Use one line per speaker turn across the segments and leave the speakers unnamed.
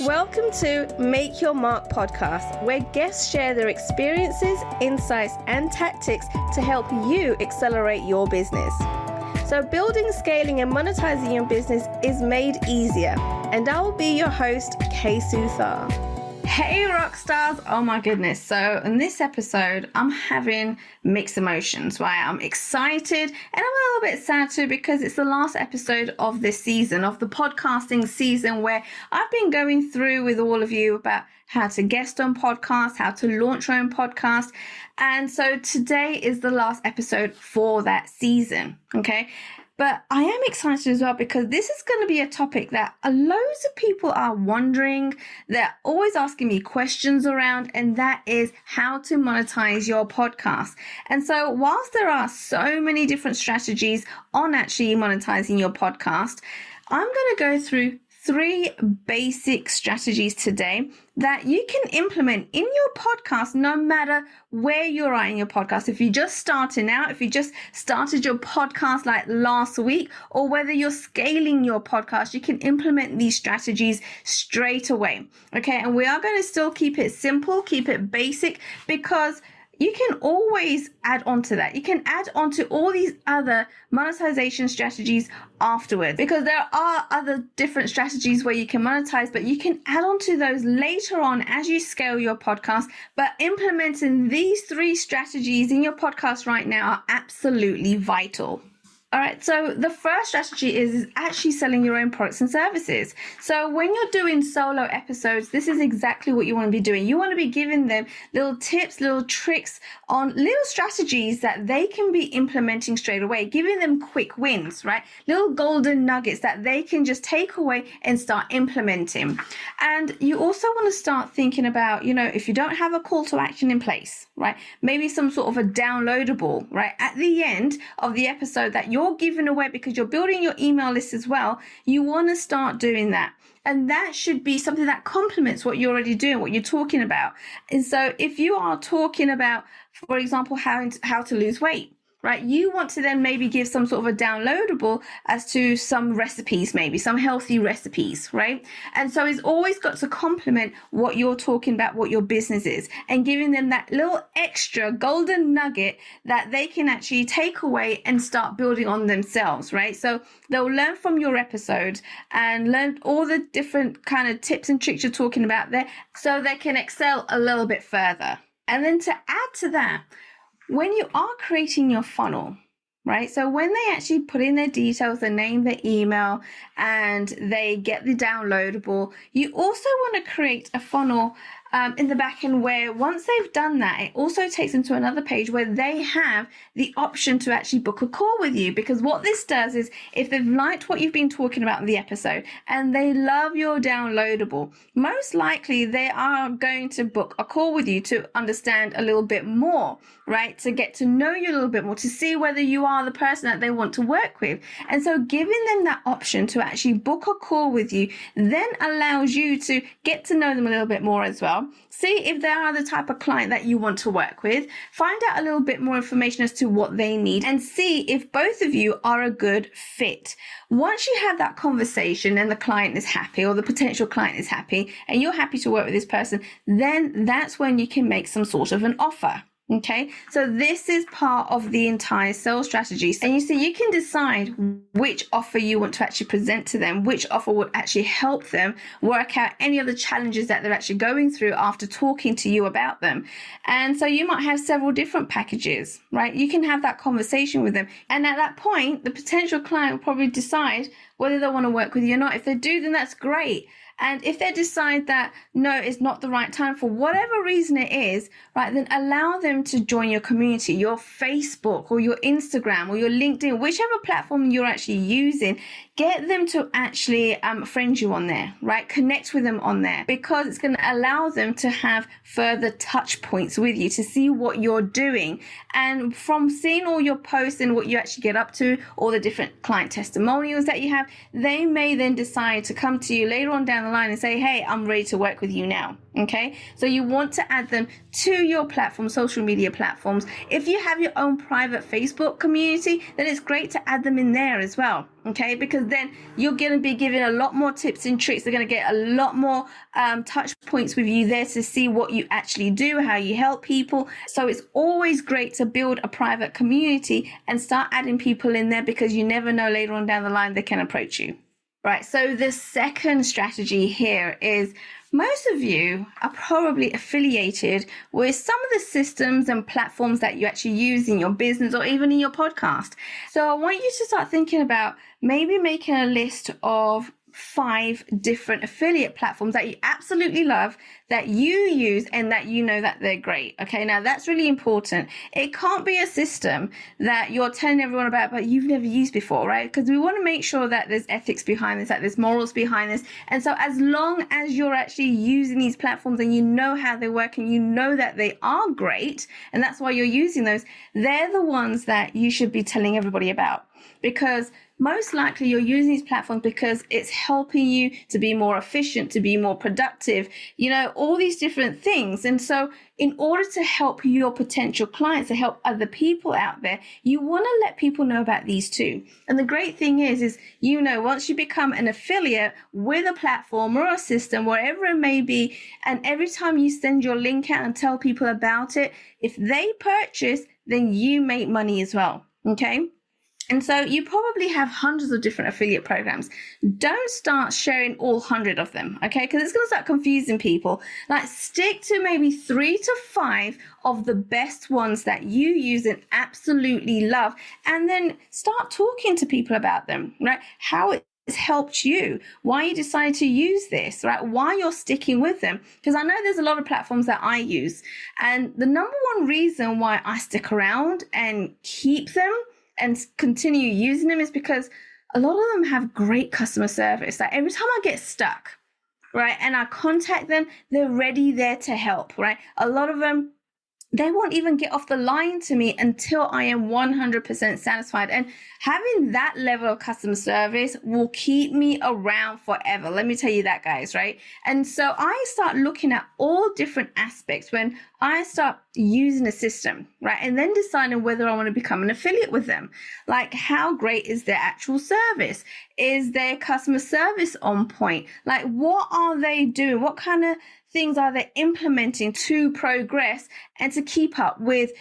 Welcome to Make Your Mark podcast, where guests share their experiences, insights, and tactics to help you accelerate your business. So building, scaling, and monetizing your business is made easier. And I will be your host, Kay Suthar. Hey rock stars, oh my goodness. So in this episode, I'm having mixed emotions, right? I'm excited and I'm a little bit sad too, because it's the last episode of this season, of the podcasting season, where I've been going through with all of you about how to guest on podcasts, how to launch your own podcast. And so today is the last episode for that season, okay? But I am excited as well because this is going to be a topic that loads of people are wondering. They're always asking me questions around, and that is how to monetize your podcast. And so whilst there are so many different strategies on actually monetizing your podcast, I'm going to go through 3 basic strategies today that you can implement in your podcast no matter where you're at in your podcast. If you're just starting out, if you just started your podcast like last week, or whether you're scaling your podcast, you can implement these strategies straight away. Okay, and we are going to still keep it simple, keep it basic, because you can always add on to that. You can add on to all these other monetization strategies afterwards, because there are other different strategies where you can monetize, but you can add on to those later on as you scale your podcast. But implementing these 3 strategies in your podcast right now are absolutely vital. All right, so the first strategy is actually selling your own products and services. So when you're doing solo episodes, this is exactly what you want to be doing. You want to be giving them little tips, little tricks on little strategies that they can be implementing straight away, giving them quick wins, right? Little golden nuggets that they can just take away and start implementing. And you also want to start thinking about, if you don't have a call to action in place, right? Maybe some sort of a downloadable, right? At the end of the episode that you're giving away, because you're building your email list as well, you want to start doing that. And that should be something that complements what you're already doing, what you're talking about. And so if you are talking about, for example, how to lose weight, right? You want to then maybe give some sort of a downloadable as to some recipes, maybe some healthy recipes, right? And so it's always got to complement what you're talking about, what your business is, and giving them that little extra golden nugget that they can actually take away and start building on themselves, right? So they'll learn from your episode and learn all the different kind of tips and tricks you're talking about there, so they can excel a little bit further. And then to add to that, when you are creating your funnel, right? So when they actually put in their details, their name, their email, and they get the downloadable, you also want to create a funnel in the back end where once they've done that, it also takes them to another page where they have the option to actually book a call with you. Because what this does is, if they've liked what you've been talking about in the episode and they love your downloadable, most likely they are going to book a call with you to understand a little bit more, right? To get to know you a little bit more, to see whether you are the person that they want to work with. And so giving them that option to actually book a call with you then allows you to get to know them a little bit more as well. See if they are the type of client that you want to work with. Find out a little bit more information as to what they need, and see if both of you are a good fit. Once you have that conversation and the client is happy, or the potential client is happy, and you're happy to work with this person, then that's when you can make some sort of an offer. Okay, so this is part of the entire sales strategy. And you see, you can decide which offer you want to actually present to them, which offer would actually help them work out any of the challenges that they're actually going through after talking to you about them. And so you might have several different packages, right? You can have that conversation with them. And at that point, the potential client will probably decide whether they want to work with you or not. If they do, then that's great. And if they decide that, no, it's not the right time for whatever reason it is, right, then allow them to join your community, your Facebook or your Instagram or your LinkedIn, whichever platform you're actually using. Get them to actually friend you on there, right? Connect with them on there, because it's going to allow them to have further touch points with you, to see what you're doing. And from seeing all your posts and what you actually get up to, all the different client testimonials that you have, they may then decide to come to you later on down the line and say, hey, I'm ready to work with you now. Okay, so you want to add them to your platform, social media platforms. If you have your own private Facebook community, then it's great to add them in there as well. Okay, because then you're going to be given a lot more tips and tricks. They're going to get a lot more touch points with you there to see what you actually do, how you help people. So it's always great to build a private community and start adding people in there, because you never know later on down the line they can approach you. Right, so the second strategy here is, most of you are probably affiliated with some of the systems and platforms that you actually use in your business or even in your podcast. So I want you to start thinking about maybe making a list of 5 different affiliate platforms that you absolutely love, that you use, and that you know that they're great. Okay, now that's really important. It can't be a system that you're telling everyone about but you've never used before, right? Because we want to make sure that there's ethics behind this, that there's morals behind this. And so as long as you're actually using these platforms and you know how they work and you know that they are great, and that's why you're using those, they're the ones that you should be telling everybody about. Because most likely you're using these platforms because it's helping you to be more efficient, to be more productive, all these different things. And so in order to help your potential clients, to help other people out there, you want to let people know about these too. And the great thing is, once you become an affiliate with a platform or a system, wherever it may be, and every time you send your link out and tell people about it, if they purchase, then you make money as well. Okay. And so you probably have hundreds of different affiliate programs. Don't start sharing all 100 of them, okay? Because it's going to start confusing people. Like, stick to maybe 3 to 5 of the best ones that you use and absolutely love, and then start talking to people about them, right? How it's helped you, why you decided to use this, right? Why you're sticking with them. Because I know there's a lot of platforms that I use, and the number one reason why I stick around and keep them and continue using them is because a lot of them have great customer service. Like, every time I get stuck, right, and I contact them, they're ready there to help, right? A lot of them, they won't even get off the line to me until I am 100% satisfied. And having that level of customer service will keep me around forever. Let me tell you that, guys, right? And so I start looking at all different aspects when I start using a system, right? And then deciding whether I want to become an affiliate with them. Like, how great is their actual service? Is their customer service on point? Like, what are they doing? What kind of things are they implementing to progress and to keep up with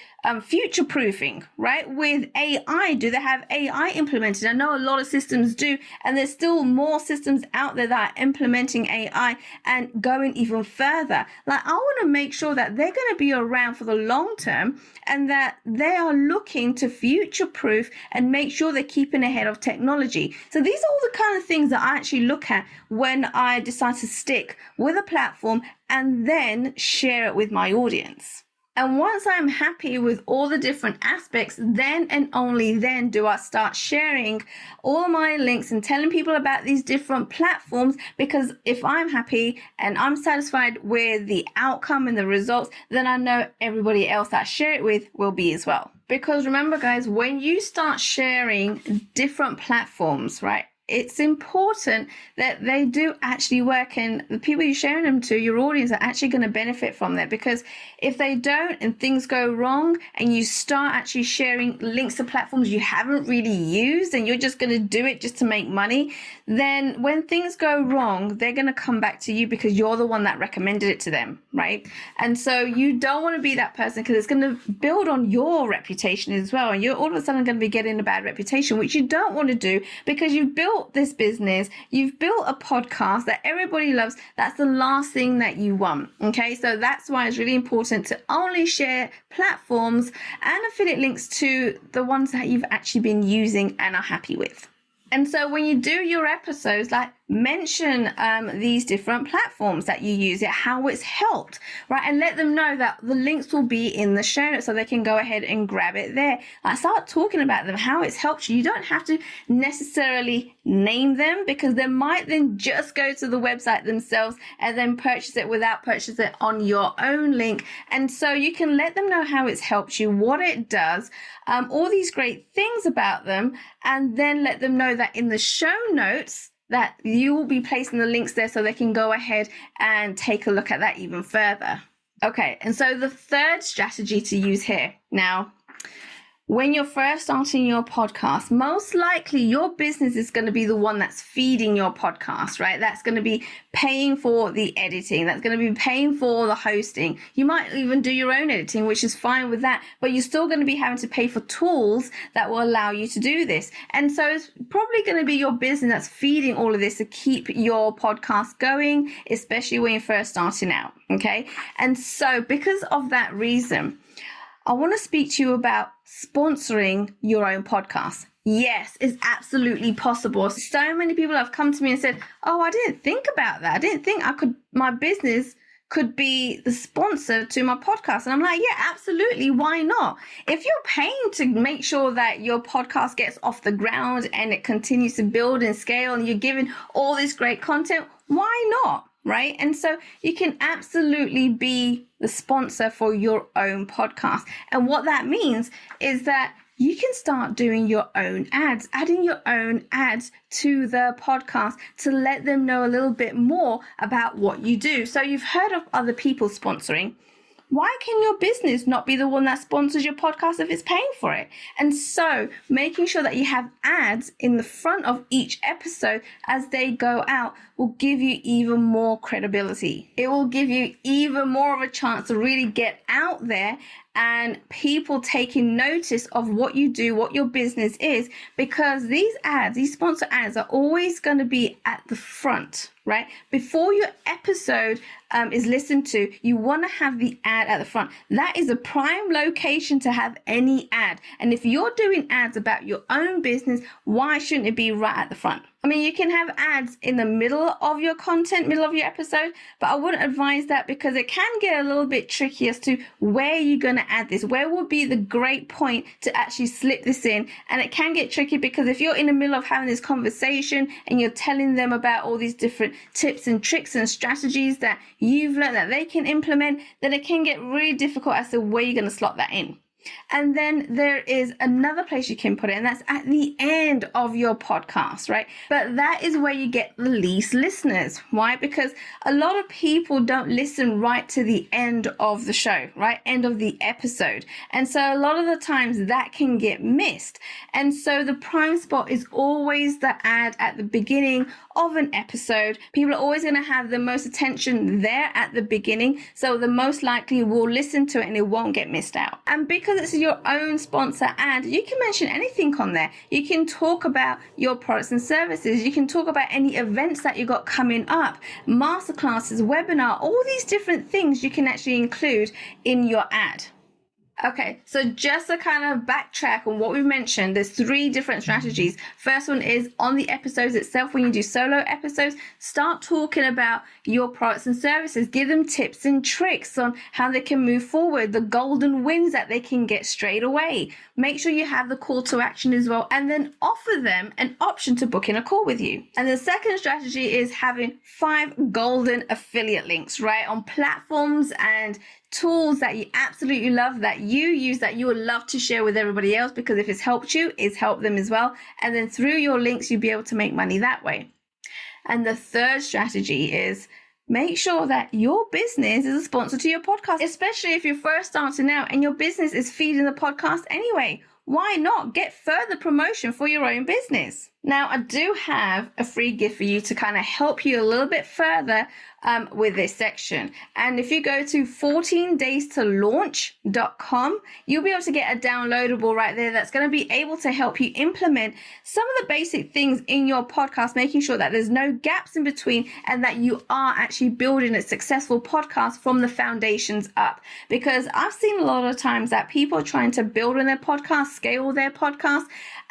future proofing, right? With AI, do they have AI implemented? I know a lot of systems do, and there's still more systems out there that are implementing AI and going even further. Like, I want to make sure that they're going to be around for the long term and that they are looking to future proof and make sure they're keeping ahead of technology. So these are all the kind of things that I actually look at when I decide to stick with a platform and then share it with my audience. And once I'm happy with all the different aspects, then and only then do I start sharing all my links and telling people about these different platforms. Because if I'm happy and I'm satisfied with the outcome and the results, then I know everybody else that I share it with will be as well. Because remember, guys, when you start sharing different platforms, right, it's important that they do actually work, and the people you're sharing them to, your audience, are actually going to benefit from that. Because if they don't and things go wrong and you start actually sharing links to platforms you haven't really used and you're just going to do it just to make money, then when things go wrong, they're going to come back to you because you're the one that recommended it to them, right? And so you don't want to be that person, because it's going to build on your reputation as well. And you're all of a sudden going to be getting a bad reputation, which you don't want to do, because you've built this business, you've built a podcast that everybody loves. That's the last thing that you want. Okay, so that's why it's really important to only share platforms and affiliate links to the ones that you've actually been using and are happy with. And so when you do your episodes, like, mention these different platforms that you use, how it's helped, right? And let them know that the links will be in the show notes so they can go ahead and grab it there. Like, start talking about them, how it's helped you. You don't have to necessarily name them, because they might then just go to the website themselves and then purchase it without purchasing it on your own link. And so you can let them know how it's helped you, what it does, all these great things about them, and then let them know that in the show notes that you will be placing the links there so they can go ahead and take a look at that even further. Okay, and so the third strategy to use here. Now, When you're first starting your podcast, most likely your business is going to be the one that's feeding your podcast, right? That's going to be paying for the editing. That's going to be paying for the hosting. You might even do your own editing, which is fine with that, but you're still going to be having to pay for tools that will allow you to do this. And so it's probably going to be your business that's feeding all of this to keep your podcast going, especially when you're first starting out, okay? And so because of that reason, I want to speak to you about sponsoring your own podcast. Yes, it's absolutely possible. So many people have come to me and said, oh, I didn't think about that. I didn't think my business could be the sponsor to my podcast. And I'm like, yeah, absolutely. Why not? If you're paying to make sure that your podcast gets off the ground and it continues to build and scale and you're giving all this great content, why not? Right? And so you can absolutely be the sponsor for your own podcast. And what that means is that you can start doing your own ads, adding your own ads to the podcast to let them know a little bit more about what you do. So you've heard of other people sponsoring. Why can your business not be the one that sponsors your podcast if it's paying for it? And so making sure that you have ads in the front of each episode as they go out will give you even more credibility. It will give you even more of a chance to really get out there and people taking notice of what you do, what your business is, because these ads, these sponsor ads are always going to be at the front, right? Before your episode is listened to, you want to have the ad at the front. That is a prime location to have any ad. And if you're doing ads about your own business, why shouldn't it be right at the front? I mean, you can have ads in the middle of your content, middle of your episode, but I wouldn't advise that because it can get a little bit tricky as to where you're going to add this. Where would be the great point to actually slip this in? And it can get tricky because if you're in the middle of having this conversation and you're telling them about all these different tips and tricks and strategies that you've learned that they can implement, then it can get really difficult as to where you're going to slot that in. And then there is another place you can put it, and that's at the end of your podcast, right? But that is where you get the least listeners. Why? Because a lot of people don't listen right to the end of the show, right? End of the episode. And so a lot of the times that can get missed. And so the prime spot is always the ad at the beginning of an episode. People are always going to have the most attention there at the beginning. So the most likely will listen to it and it won't get missed out. And because it's your own sponsor ad, you can mention anything on there. You can talk about your products and services. You can talk about any events that you got coming up, masterclasses, webinar, all these different things you can actually include in your ad. Okay, so just to kind of backtrack on what we mentioned, there's 3 different strategies. First one is on the episodes itself. When you do solo episodes, start talking about your products and services. Give them tips and tricks on how they can move forward, the golden wins that they can get straight away. Make sure you have the call to action as well, and then offer them an option to book in a call with you. And the second strategy is having 5 golden affiliate links, right, on platforms and tools that you absolutely love, that you use, that you would love to share with everybody else, because if it's helped you, it's helped them as well. And then through your links, you'll be able to make money that way. And the third strategy is make sure that your business is a sponsor to your podcast, especially if you're first starting out and your business is feeding the podcast anyway. Why not get further promotion for your own business? Now, I do have a free gift for you to kind of help you a little bit further with this section. And if you go to 14daystolaunch.com, you'll be able to get a downloadable right there that's going to be able to help you implement some of the basic things in your podcast, making sure that there's no gaps in between and that you are actually building a successful podcast from the foundations up. Because I've seen a lot of times that people are trying to build on their podcast, scale their podcast,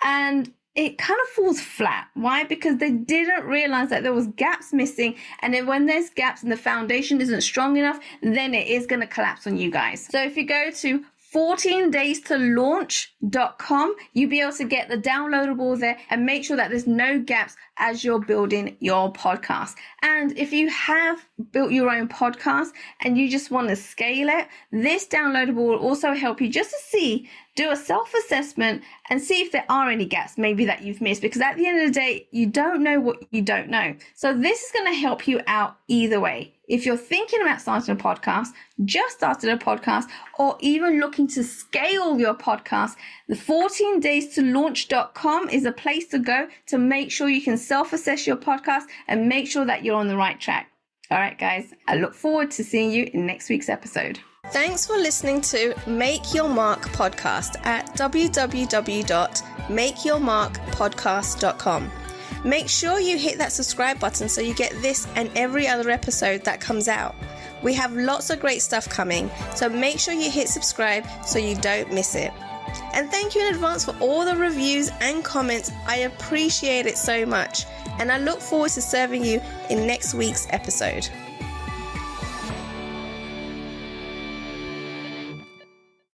and it kind of falls flat. Why? Because they didn't realize that there was gaps missing. And then when there's gaps and the foundation isn't strong enough, then it is going to collapse on you guys. So if you go to 14daystolaunch.com, you'll be able to get the downloadable there and make sure that there's no gaps as you're building your podcast. And if you have built your own podcast and you just want to scale it, this downloadable will also help you just to see do a self-assessment and see if there are any gaps maybe that you've missed, because at the end of the day, you don't know what you don't know. So this is going to help you out either way. If you're thinking about starting a podcast, just started a podcast, or even looking to scale your podcast, the 14daysto-launch.com is a place to go to make sure you can self-assess your podcast and make sure that you're on the right track. All right, guys, I look forward to seeing you in next week's episode. Thanks for listening to Make Your Mark podcast at www.makeyourmarkpodcast.com. Make sure you hit that subscribe button so you get this and every other episode that comes out. We have lots of great stuff coming, so make sure you hit subscribe so you don't miss it. And thank you in advance for all the reviews and comments. I appreciate it so much, and I look forward to serving you in next week's episode.